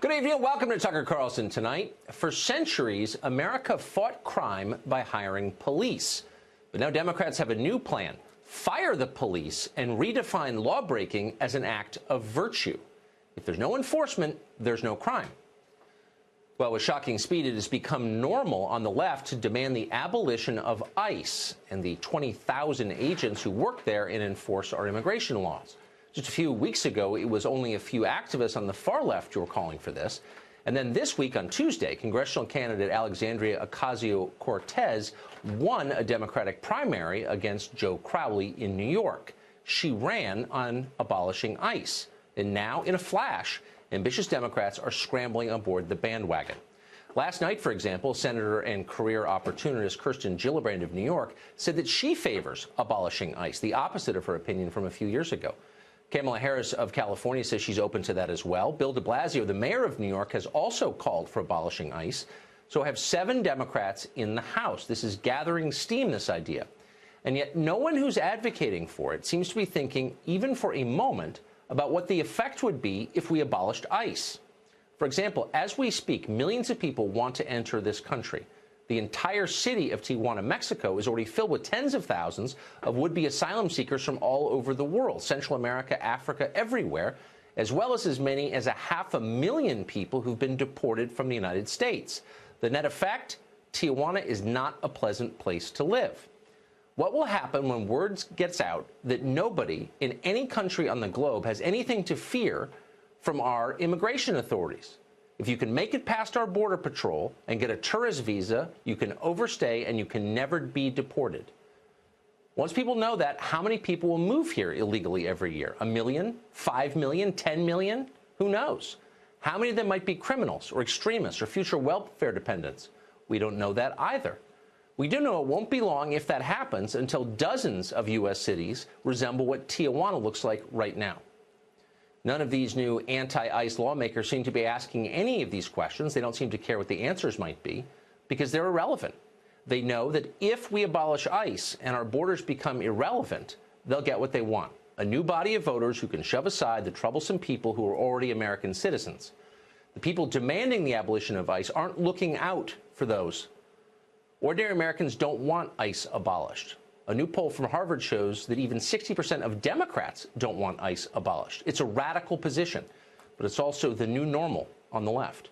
Good evening. Welcome to Tucker Carlson Tonight. For centuries, America fought crime by hiring police. But now Democrats have a new plan: fire the police and redefine lawbreaking as an act of virtue. If there's no enforcement, there's no crime. Well, with shocking speed, it has become normal on the left to demand the abolition of ICE and the 20,000 agents who work there and enforce our immigration laws. Just a few weeks ago, it was only a few activists on the far left who were calling for this. And then this week, on Tuesday, congressional candidate Alexandria Ocasio-Cortez won a Democratic primary against Joe Crowley in New York. She ran on abolishing ICE. And now, in a flash, ambitious Democrats are scrambling aboard the bandwagon. Last night, for example, Senator and career opportunist Kirsten Gillibrand of New York said that she favors abolishing ICE, the opposite of her opinion from a few years ago. Kamala Harris of California says she's open to that as well. Bill de Blasio, the mayor of New York, has also called for abolishing ICE. So I have 7 Democrats in the House. This is gathering steam, this idea. And yet no one who's advocating for it seems to be thinking, even for a moment, about what the effect would be if we abolished ICE. For example, as we speak, millions of people want to enter this country. The entire city of Tijuana, Mexico, is already filled with tens of thousands of would-be asylum seekers from all over the world, Central America, Africa, everywhere, as well as many as 500,000 people who've been deported from the United States. The net effect? Tijuana is not a pleasant place to live. What will happen when word gets out that nobody in any country on the globe has anything to fear from our immigration authorities? If you can make it past our border patrol and get a tourist visa, you can overstay and you can never be deported. Once people know that, how many people will move here illegally every year? 1 million? 5 million? 10 million? Who knows? How many of them might be criminals or extremists or future welfare dependents? We don't know that either. We do know it won't be long, if that happens, until dozens of U.S. cities resemble what Tijuana looks like right now. None of these new anti-ICE lawmakers seem to be asking any of these questions. They don't seem to care what the answers might be because they're irrelevant. They know that if we abolish ICE and our borders become irrelevant, they'll get what they want: a new body of voters who can shove aside the troublesome people who are already American citizens. The people demanding the abolition of ICE aren't looking out for those. Ordinary Americans don't want ICE abolished. A new poll from Harvard shows that even 60% of Democrats don't want ICE abolished. It's a radical position, but it's also the new normal on the left.